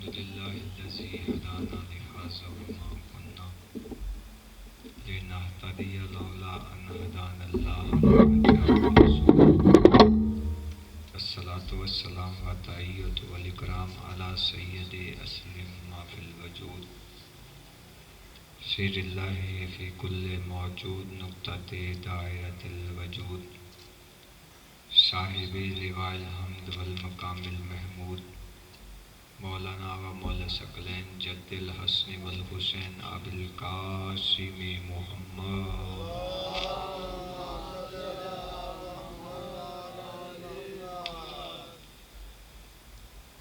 لله الذي هدانا لهذا وما كنا لنهتدي لولا أن هدانا الله لقد جاءكم رسول. الصلاة والسلام والتحية والإكرام على سيد أسلم ما في الوجود سر الله في كل موجود نقطة دائرة الوجود صاحب لواء الحمد والمقام المحمود مولانا و مولا ثقلین جد الحسن والحسین ابو القاسم محمد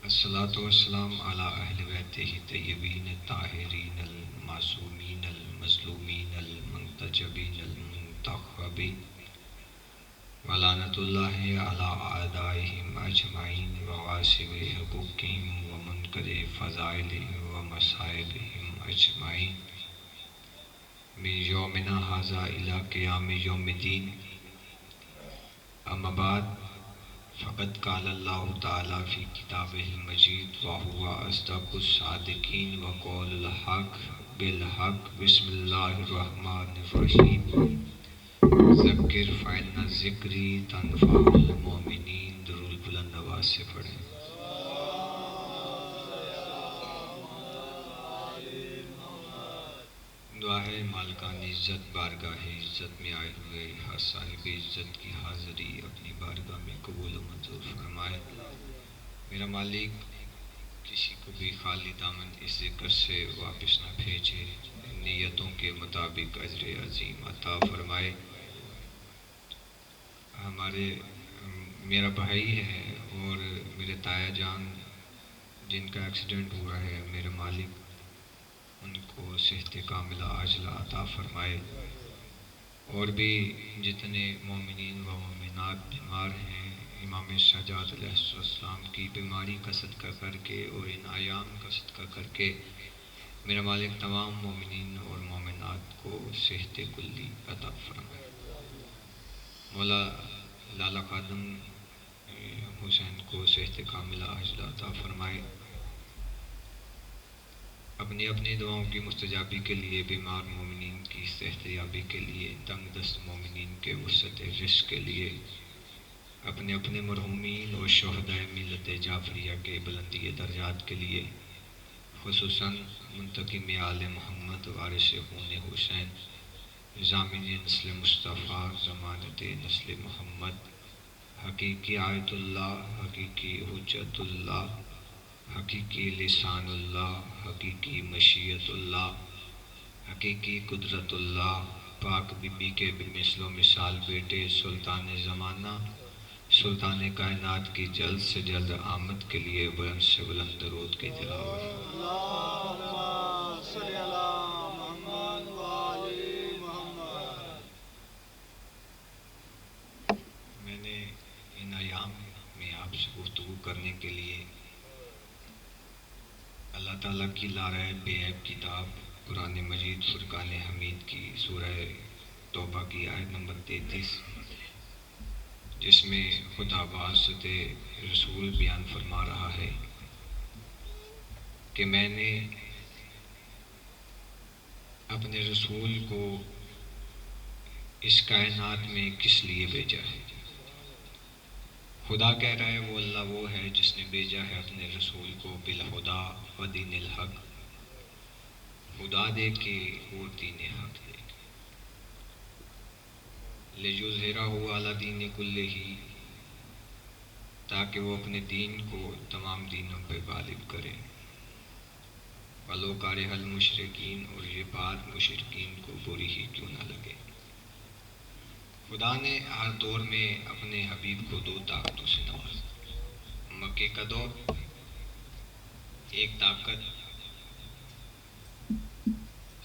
الصلاة والسلام علی اہل بیتہ طیبین الطاہرین المعصومین المظلومین المنتجبین المنتخبین ولعنۃ اللہ علی اعدائہم اجمعین وغاصب حقوقہم ومنکر فضائلہم ومصائبہم اجمعین من یومنا ھذا الی قیام یوم الدین اما بعد فقد قال اللہ تعالی فی کتابہ المجید وہو اصدق الصادقین وقول الحق بالحق بسم اللہ الرحمن الرحیم ذکر فإن الذکری تنفع المؤمنین درود بلند آواز سے پڑھیں۔ دعا ہے مالکان عزت بارگاہ عزت میں آئے ہوئے ہر صاحب عزت کی حاضری اپنی بارگاہ میں قبول و منظور فرمائے۔ میرا مالک کسی کو بھی خالی دامن اس ذکر سے واپس نہ بھیجے، نیتوں کے مطابق اجر عظیم عطا فرمائے۔ میرا بھائی ہے اور میرے تایا جان جن کا ایکسیڈنٹ ہوا ہے، میرے مالک ان کو صحت کاملہ عاجلہ عطا فرمائے، اور بھی جتنے مومنین و مومنات بیمار ہیں امام سجاد علیہ السلام کی بیماری کا صدقہ کر کے اور ان ایام کا صدقہ کر کے میرا مالک تمام مومنین اور مومنات کو صحت کلی عطا فرمائے۔ مولا لالا خادم حسین کو صحت کاملہ عاجلہ عطا فرمائے۔ اپنی اپنی دعاؤں کی مستجابی کے لیے، بیمار مومنین کی صحت یابی کے لیے، تنگ دست مومنین کے وسعت رزق کے لیے، اپنے اپنے مرحومین اور شہدائے ملت جعفریہ کے بلندی درجات کے لیے، خصوصاً منتقم آل محمد وارث خون حسین ضامن نسل مصطفیٰ ضمانت نسل محمد حقیقی آیت اللہ، حقیقی حجت اللہ، حقیقی لسان اللہ، حقیقی مشیت اللہ، حقیقی قدرت اللہ، پاک بی بی کے بے مثل و مثال بیٹے سلطان زمانہ سلطان کائنات کی جلد سے جلد آمد کے لیے بلند سے بلند درود کی تلاوت۔ میں نے ان ایام میں آپ سے گفتگو کرنے کے لیے اللہ تعالیٰ کی لارہ بے عیب کتاب قرآن مجید فرقان حمید کی سورہ توبہ کی آیت نمبر 33 جس میں خدا باسط رسول بیان فرما رہا ہے کہ میں نے اپنے رسول کو اس کائنات میں کس لیے بھیجا ہے۔ خدا کہہ رہا ہے وہ اللہ وہ ہے جس نے بھیجا ہے اپنے رسول کو بالہدا و دین الحق، خدا دے کے اور دین حق دے کے، لِیُظْہِرَہُ عَلَى دِینِ کُلِّہِ، تاکہ وہ اپنے دین کو تمام دینوں پہ غالب کرے۔ وَلَوْ کَرِہَ الْمُشْرِکِینَ، اور یہ بات مشرکین کو بری ہی کیوں نہ لگے۔ خدا نے ہر دور میں اپنے حبیب کو دو طاقتوں سے نوازا۔ مکے کا دور، ایک طاقت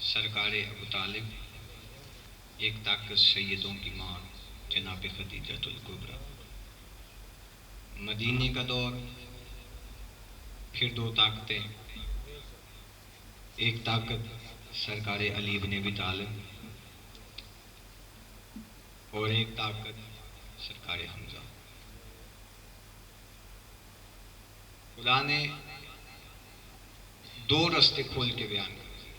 سرکار ابو طالب، ایک طاقت سیدوں کی ماں جناب خدیجۃ الکبریٰ۔ مدینے کا دور، پھر دو طاقتیں، ایک طاقت سرکار علی بن ابی طالب اور ایک طاقت سرکار حمزہ۔ خدا نے دو رستے کھول کے بیان کر دیے۔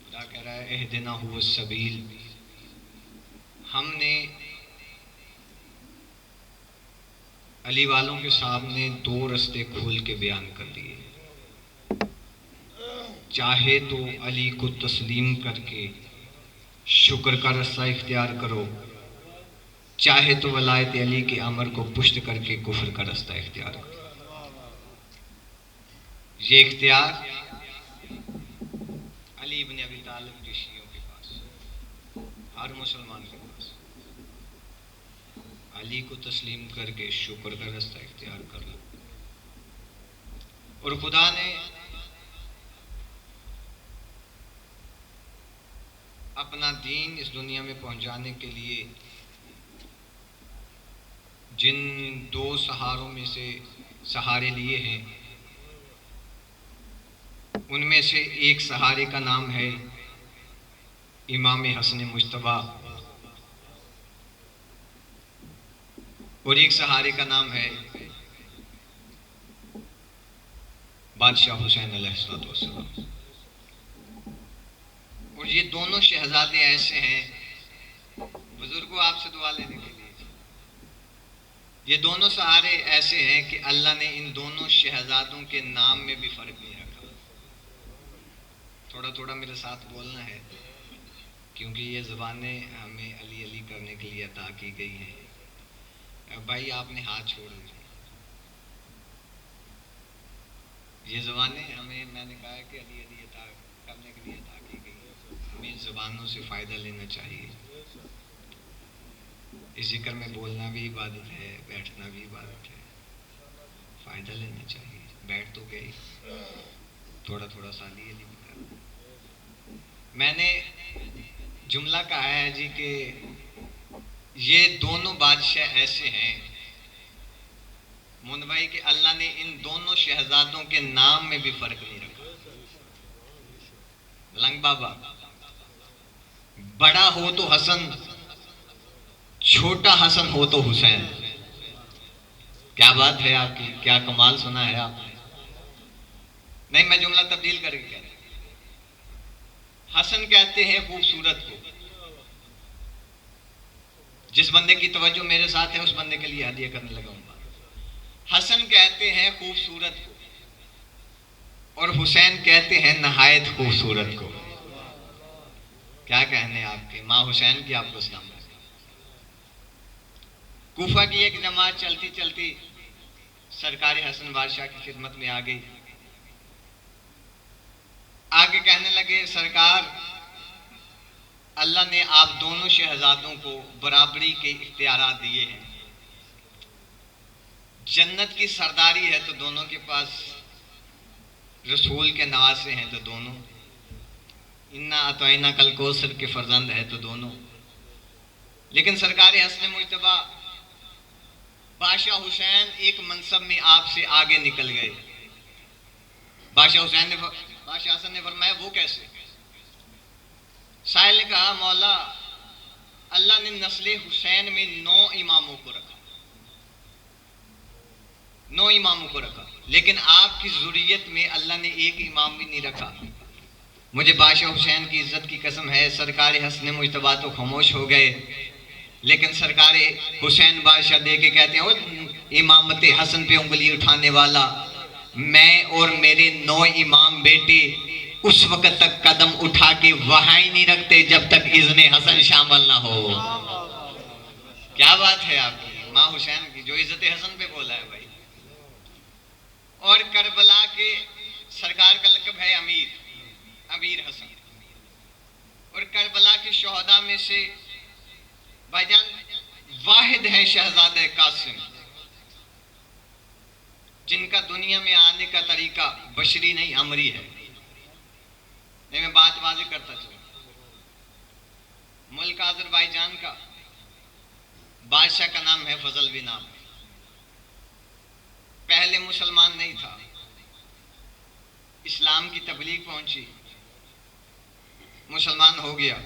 خدا کہہ رہا ہے اہدنا هو السبیل، ہم نے علی والوں کے سامنے دو رستے کھول کے بیان کر دیے۔ چاہے تو علی کو تسلیم کر کے شکر کا رستہ اختیار کرو، چاہے تو ولایت علی کے امر کو پشت کر کے کفر کا رستہ اختیار کرو۔ یہ اختیار علی ابن ابی طالب کے شیعوں کے پاس، ہر مسلمان کے پاس، علی کو تسلیم کر کے شکر کا رستہ اختیار کر لو۔ اور خدا نے اپنا دین اس دنیا میں پہنچانے کے لیے جن دو سہاروں میں سے سہارے لیے ہیں، ان میں سے ایک سہارے کا نام ہے امام حسن مجتبی، اور ایک سہارے کا نام ہے بادشاہ حسین علیہ السلام۔ اور یہ دونوں شہزادے ایسے ہیں، بزرگوں آپ سے دعا لینے کے لیے، یہ دونوں سہارے ایسے ہیں کہ اللہ نے ان دونوں شہزادوں کے نام میں بھی فرق نہیں رکھا۔ تھوڑا تھوڑا میرے ساتھ بولنا ہے، کیونکہ یہ زبانیں ہمیں علی علی کرنے کے لیے عطا کی گئی ہیں۔ بھائی آپ نے ہاتھ چھوڑ دیا، یہ زبانیں ہمیں، میں نے کہا کہ علی علی عطا کرنے کے لیے عطا کی گئی ہیں، ہمیں ان زبانوں سے فائدہ لینا چاہیے۔ اس ذکر میں بولنا بھی عبادت ہے، بیٹھنا بھی عبادت ہے، فائدہ لینا چاہیے۔ بیٹھ تو گئی، تھوڑا تھوڑا سا علی علی بھی کرنا۔ میں نے جملہ کہا ہے جی کہ یہ دونوں بادشاہ ایسے ہیں مون بھائی کہ اللہ نے ان دونوں شہزادوں کے نام میں بھی فرق نہیں رکھا۔ لنگ بابا، بڑا ہو تو حسن، چھوٹا حسن ہو تو حسین۔ کیا بات ہے آپ کی، کیا کمال سنا ہے آپ نے۔ نہیں، میں جملہ تبدیل کر کے کہہ رہا ہوں۔ حسن کہتے ہیں خوبصورت کو، جس بندے کی توجہ میرے ساتھ ہے اس بندے کے لیے ہدیہ کرنے لگا ہوں۔ حسن کہتے ہیں خوبصورت کو، اور حسین کہتے ہیں نہایت خوبصورت کو۔ کیا کہنے آپ کے، ماں حسین کی آپ کو سلام۔ کوفہ کی ایک جماعت چلتی چلتی سرکار حسن بادشاہ کی خدمت میں آ گئی، آگے کہنے لگے سرکار، اللہ نے آپ دونوں شہزادوں کو برابری کے اختیارات دیے ہیں، جنت کی سرداری ہے تو دونوں کے پاس، رسول کے نواسے ہیں تو دونوں، انا اعطیناک الکوثر کے فرزند ہے تو دونوں۔ لیکن سرکار حسن مجتبی بادشاہ حسین ایک منصب میں آپ سے آگے نکل گئے۔ بادشاہ حسن نے فرمایا وہ کیسے؟ سائل نے کہا مولا، اللہ نے نسل حسین میں 9 اماموں کو رکھا، 9 اماموں کو رکھا، لیکن آپ کی ذریت میں اللہ نے ایک امام بھی نہیں رکھا۔ مجھے بادشاہ حسین کی عزت کی قسم ہے، سرکار حسن مجتبی تو خاموش ہو گئے، لیکن سرکار حسین بادشاہ دے کے کہتے ہیں امامت حسن پہ انگلی اٹھانے والا، میں اور میرے 9 امام بیٹے اس وقت تک قدم اٹھا کے وہاں ہی نہیں رکھتے جب تک اذن حسن شامل نہ ہو۔ کیا بات ہے آپ کی، ماں حسین کی جو عزت حسن پہ بولا ہے بھائی۔ اور کربلا کے سرکار کا لقب ہے امیر حسن، اور کربلا کے شہداء میں سے بھائی جان واحد ہیں شہزادہ قاسم، جن کا دنیا میں آنے کا طریقہ بشری نہیں امری ہے۔ میں بات واضح کرتا چلوں، ملک آذربائیجان کا بادشاہ کا نام ہے فضل بن عامر، پہلے مسلمان نہیں تھا، اسلام کی تبلیغ پہنچی، مسلمان ہو گیا،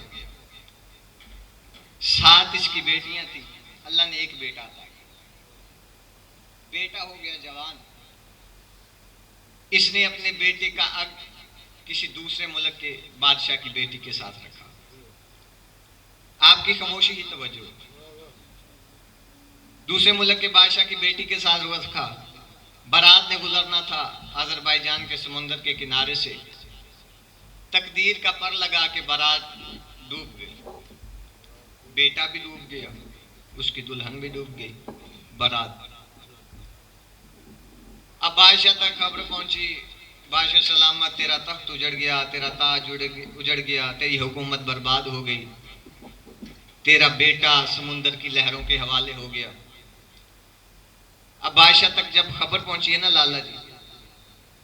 7 اس کی بیٹیاں تھیں، اللہ نے ایک بیٹا عطا کیا، بیٹا ہو گیا جوان، اس نے اپنے بیٹے کا حق کسی دوسرے ملک کے بادشاہ کی بیٹی کے ساتھ رکھا. آپ کی خاموشی کی توجہ. دوسرے ملک کے بادشاہ کی بیٹی کے ساتھ رکھا. بارات نے گزرنا تھا آذربائیجان کے سمندر کے کنارے سے. تقدیر کا پر لگا کہ بارات ڈوب گئی. بیٹا بھی ڈوب گیا, اس کی دلہن بھی ڈوب گئی. بارات اب بادشاہ تک خبر پہنچی, بادشاہ سلامت تیرا تخت اجڑ گیا, تیرا تاج اجڑ گیا, تیری حکومت برباد ہو گئی, تیرا بیٹا سمندر کی لہروں کے حوالے ہو گیا. اب بادشاہ تک جب خبر پہنچی ہے نا لالا جی,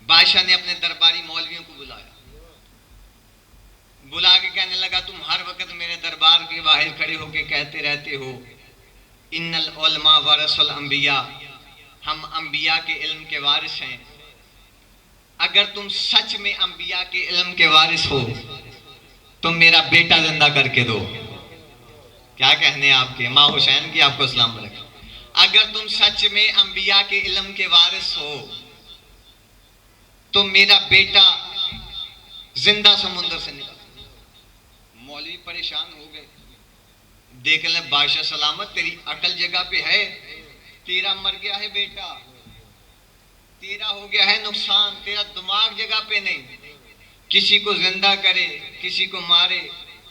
بادشاہ نے اپنے درباری مولویوں کو بلایا. بلا کے کہنے لگا تم ہر وقت میرے دربار کے باہر کھڑے ہو کے کہتے رہتے ہو ان العلماء ورث الانبیاء, ہم انبیاء کے علم کے وارث ہیں. اگر تم سچ میں انبیاء کے علم کے وارث ہو تو میرا بیٹا زندہ کر کے دو. کیا کہنے آپ کے ماں حسین کی آپ کو سلام برکت. اگر تم سچ میں انبیاء کے علم کے وارث ہو تو میرا بیٹا زندہ سمندر سے نکل. مولوی پریشان ہو گئے. دیکھ لیں بادشاہ سلامت تیری عقل جگہ پہ ہے, تیرا مر گیا ہے بیٹا, تیرا ہو گیا ہے نقصان, تیرا دماغ جگہ پہ نہیں. کسی کو زندہ کرے, کسی کو مارے,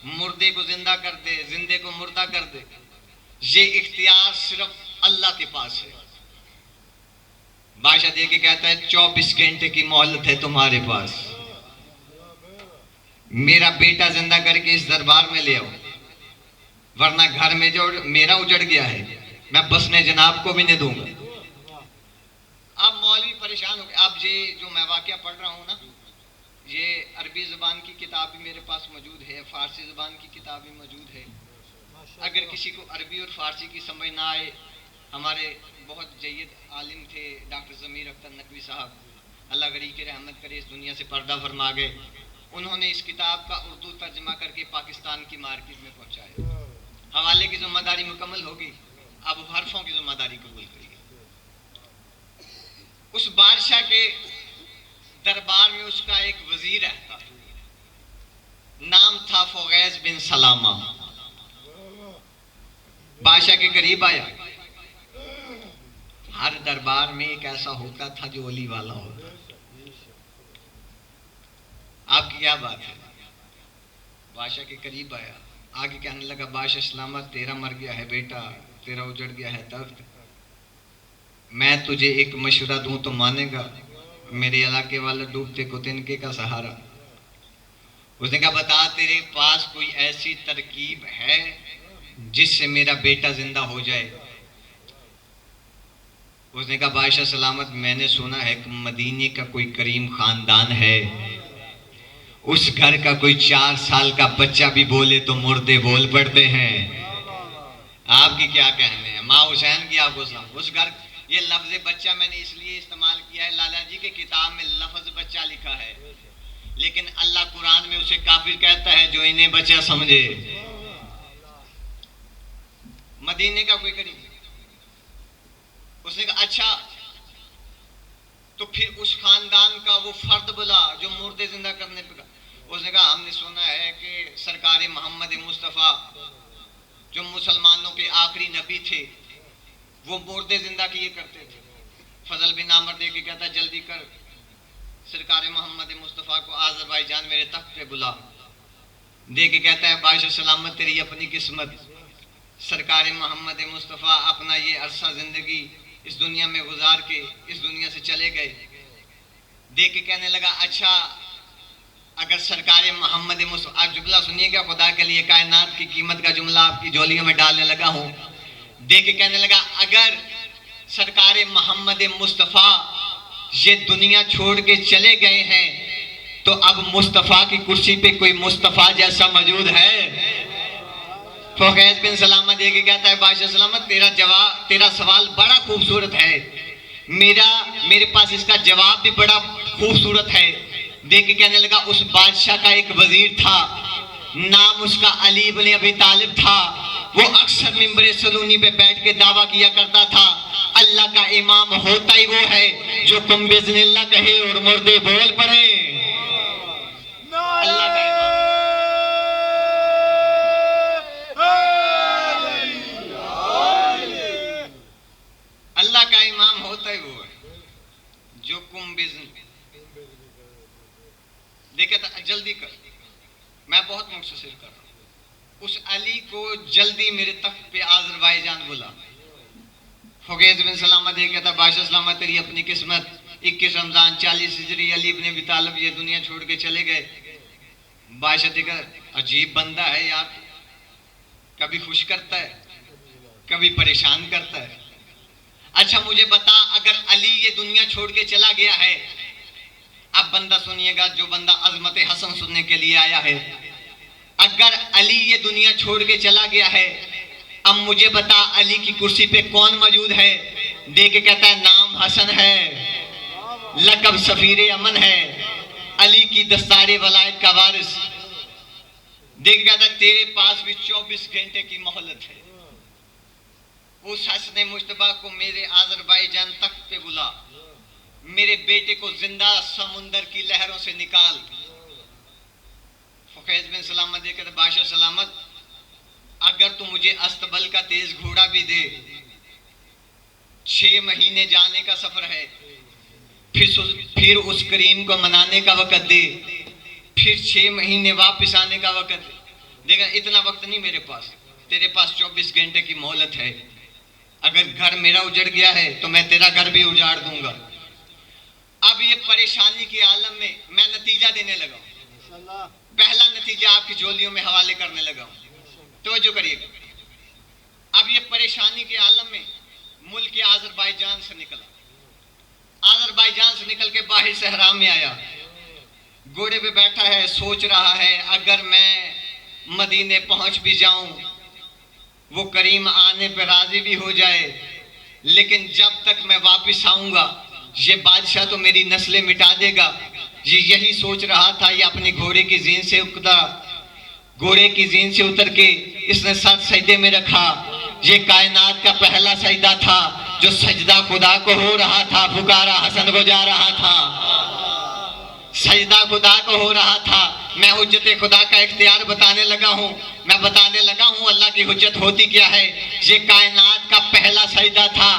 مردے کو زندہ کر دے, زندے کو مردہ کر دے. یہ اختیار صرف اللہ کے پاس ہے. بادشاہ دیکھ کے کہتا ہے 24 گھنٹے کی مہلت ہے تمہارے پاس, میرا بیٹا زندہ کر کے اس دربار میں لے آؤ, ورنہ گھر میں جو میرا اجڑ گیا ہے میں بسنے جناب کو بھی نہیں دوں گا. اب مولوی پریشان ہو گئے. اب یہ جو میں واقعہ پڑھ رہا ہوں نا, یہ عربی زبان کی کتاب بھی میرے پاس موجود ہے, فارسی زبان کی کتاب بھی موجود ہے. اگر کسی کو عربی اور فارسی کی سمجھ نہ آئے, ہمارے بہت جید عالم تھے ڈاکٹر ضمیر اختر نقوی صاحب, اللہ غری کے رحمت کرے, اس دنیا سے پردہ فرما گئے. انہوں نے اس کتاب کا اردو ترجمہ کر کے پاکستان کی مارکیٹ میں پہنچایا. حوالے کی ذمہ داری مکمل ہوگی, اب حرفوں کی ذمہ داری قبول کریے. اس بادشاہ کے دربار میں اس کا ایک وزیر رہتا, نام تھا فوغیز بن سلامہ. بادشاہ کے قریب آیا. ہر دربار میں ایک ایسا ہوتا تھا جو ولی والا ہوتا. آپ کی کیا بات ہے؟ بادشاہ کے قریب آیا, آگے کہنے لگا بادشاہ سلامت تیرا مر گیا ہے بیٹا, تیرا اجڑ گیا ہے تخت, میں تجھے ایک مشورہ دوں تو مانے گا؟ میرے علاقے والا ڈوبتے کو تنکے کا سہارا. اس نے کہا بتا تیرے پاس کوئی ایسی ترکیب ہے جس سے میرا بیٹا زندہ ہو جائے. اس نے کہا بادشاہ سلامت میں نے سنا ہے کہ مدینے کا کوئی کریم خاندان ہے, اس گھر کا کوئی 4 سال کا بچہ بھی بولے تو مردے بول پڑتے ہیں. آپ کی کیا کہنے ہیں؟ ماں حسین کی آپ کو سلام. اس گھر, یہ لفظ بچہ میں نے اس لیے استعمال کیا ہے, لالا جی کے کتاب میں لفظ بچہ لکھا ہے, لیکن اللہ قرآن میں اسے کافر کہتا ہے جو انہیں بچہ سمجھے. مدینے کا کوئی قریب. اس نے کہا اچھا تو پھر اس خاندان کا وہ فرد بلا جو مردے زندہ کرنے پہ. اس نے کہا ہم نے سنا ہے کہ سرکار محمد مصطفیٰ جو مسلمانوں کے آخری نبی تھے وہ مردے زندہ کیے کرتے تھے. فضل بن عامر دے کے کہتا جلدی کر سرکار محمد مصطفیٰ کو آذربائیجان میرے تخت پہ بلا. دے کے کہتا ہے بادشاہ سلامت تیری اپنی قسمت, سرکار محمد مصطفیٰ اپنا یہ عرصہ زندگی اس دنیا میں گزار کے اس دنیا سے چلے گئے. دے کے کہنے لگا اچھا اگر سرکار محمد مصطفیٰ, آپ جملہ سنیے گا, خدا کے لیے کائنات کی قیمت کا جملہ آپ کی جولیوں میں ڈالنے لگا ہوں. دے کے کہنے لگا اگر سرکار محمد مصطفیٰ یہ دنیا چھوڑ کے چلے گئے ہیں تو اب مصطفیٰ کی کرسی پہ کوئی مصطفیٰ جیسا موجود ہے؟ فوغیز بن سلامہ دے کے کہتا ہے بادشاہ سلامت تیرا سوال بڑا خوبصورت ہے, میرے پاس اس کا جواب بھی بڑا خوبصورت ہے. دے کے کہنے لگا اس بادشاہ کا ایک وزیر تھا, نام اس کا علی بن ابی طالب تھا. وہ اکثر ممبر سلونی پہ بیٹھ کے دعویٰ کیا کرتا تھا اللہ کا امام ہوتا ہی وہ ہے جو کم بزن اللہ کہے اور مردے بول پڑے۔ اللہ کا اللہ کا امام ہوتا ہی وہ ہے جو کم بزن دیکھے جلدی کر، میں بہت مختصر کر رہا ہوں۔ اس علی کو جلدی میرے تخت پہ آذربائیجان بلا۔ فقیز بن سلامہ دیکھا تھا بادشاہ سلامہ تیری اپنی قسمت، 21 رمضان 40 ہجری علی ابن ابی طالب یہ دنیا چھوڑ کے چلے گئے۔ بادشاہ دیکھا عجیب بندہ ہے یار، کبھی خوش کرتا ہے کبھی پریشان کرتا ہے۔ اچھا مجھے بتا، اگر علی یہ دنیا چھوڑ کے چلا گیا ہے، اب بندہ سنیے گا جو بندہ عظمت حسن سننے کے لیے آیا ہے، اگر علی یہ دنیا چھوڑ کے چلا گیا ہے، اب مجھے بتا علی کی کرسی پہ کون موجود ہے؟ دیکھ کے کہتا ہے نام حسن ہے، لقب سفیر امن ہے، علی کی دستار ولایت کا وارث۔ دیکھ کے کہتا ہے تیرے پاس بھی 24 گھنٹے کی مہلت ہے، اس حسن مجتبیٰ کو میرے آذربائیجان تخت پہ بلا، میرے بیٹے کو زندہ سمندر کی لہروں سے نکال۔ فقیز بن سلامت دے کر بادشاہ سلامت، اگر تو مجھے استبل کا تیز گھوڑا بھی دے، 6 مہینے جانے کا سفر ہے، پھر اس کریم کو منانے کا وقت دے، پھر 6 مہینے واپس آنے کا وقت دے۔ دیکھا اتنا وقت نہیں میرے پاس، تیرے پاس 24 گھنٹے کی مہلت ہے۔ اگر گھر میرا اجڑ گیا ہے تو میں تیرا گھر بھی اجاڑ دوں گا۔ اب یہ پریشانی کے عالم میں نتیجہ دینے لگا ہوں۔ پہلا نتیجہ آپ کی جولیوں میں حوالے کرنے لگا ہوں، توجہ کریے گا۔ اب یہ پریشانی کے عالم میں ملک آذربائیجان سے نکلا، آذربائیجان سے نکل کے باہر صحرا میں آیا، گھوڑے پہ بیٹھا ہے، سوچ رہا ہے اگر میں مدینے پہنچ بھی جاؤں، وہ کریم آنے پہ راضی بھی ہو جائے، لیکن جب تک میں واپس آؤں گا یہ بادشاہ تو میری نسلیں مٹا دے گا۔ یہ یہی سوچ رہا تھا، یہ اپنی گھوڑے کی زین سے گھوڑے کی زین سے اتر کے اس نے سر سجدے میں رکھا۔ یہ کائنات کا پہلا سجدہ تھا جو سجدہ خدا کو ہو رہا تھا، پکارا حسن کو جا رہا تھا، سجدہ خدا کو ہو رہا تھا۔ میں حجت خدا کا اختیار بتانے لگا ہوں، میں بتانے لگا ہوں اللہ کی حجت ہوتی کیا ہے۔ یہ کائنات کا پہلا سجدہ تھا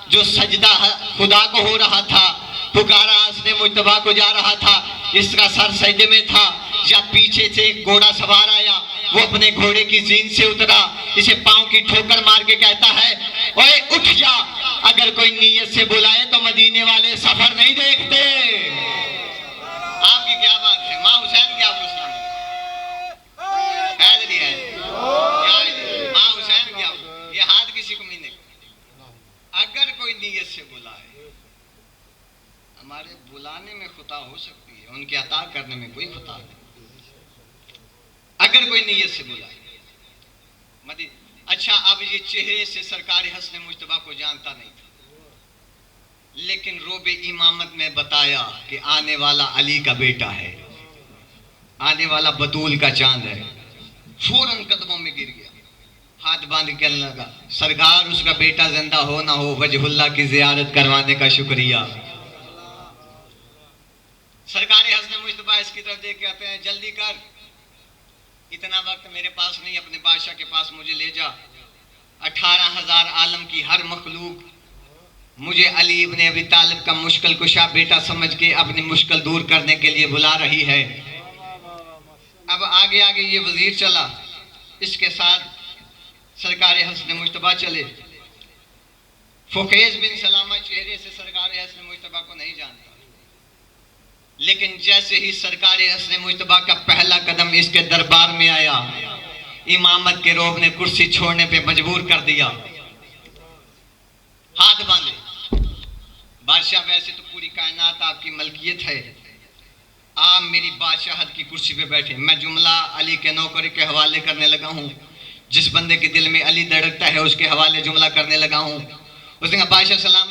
جو سجدہ خدا کو ہو رہا تھا، پکارا حسن مجتبیٰ کو جا رہا تھا، اس کا سر سجدے میں تھا۔ یا پیچھے سے ایک گھوڑا سوار آیا، وہ اپنے گھوڑے کی زین سے اترا، اسے پاؤں کی ٹھوکر مار کے کہتا ہے اوے اٹھ جا، اگر کوئی نیت سے بلائے تو مدینے والے سفر نہیں دیکھتے۔ آپ کی کیا بات ہے؟ ماں حسین کیا مسلم حیدری ہے، ماں حسین کیا، یہ ہاتھ کسی کو ملنے، اگر کوئی نیت سے بلائے، ہمارے بلانے میں خطا ہو سکتی ہے، ان کے عطا کرنے میں کوئی خطا نہیں، اگر کوئی نیت سے بلائے۔ اچھا اب یہ چہرے سے سرکار حسن مجتبیٰ کو جانتا نہیں تھا، لیکن روب امامت میں بتایا کہ آنے والا علی کا بیٹا ہے، آنے والا بطول کا چاند ہے، فوراً قدموں میں گر گیا، ہاتھ باندھ کے کہنے لگا سرکار اس کا بیٹا زندہ ہو نہ ہو وجہ اللہ کی زیارت کروانے کا شکریہ۔ سرکار حسن مجتبیٰ اس کی طرف دیکھ کے کہتے ہیں جلدی کر، اتنا وقت میرے پاس نہیں، اپنے بادشاہ کے پاس مجھے لے جا۔ 18,000 عالم کی ہر مخلوق مجھے علی ابن ابی طالب کا مشکل کشا بیٹا سمجھ کے اپنی مشکل دور کرنے کے لیے بلا رہی ہے۔ اب آگے آگے یہ وزیر چلا، اس کے ساتھ سرکار حسن مجتبیٰ چلے۔ فقیز بن سلامہ چہرے سے سرکار حسن مجتبیٰ کو نہیں جانتا، لیکن جیسے ہی سرکار حسن مجتبیٰ کا پہلا قدم اس کے دربار میں آیا، امامت کے رعب نے کرسی چھوڑنے پہ مجبور کر دیا۔ ہاتھ باندھے، بادشاہ ویسے تو پوری کائنات آپ کی ملکیت ہے، آپ میری بادشاہت کی کرسی پہ بیٹھے۔ میں جملہ علی کے نوکر کے حوالے کرنے لگا ہوں، جس بندے کے دل میں علی دھڑکتا ہے اس کے حوالے جملہ کرنے لگا ہوں۔ اس نے کہا بادشاہ سلام،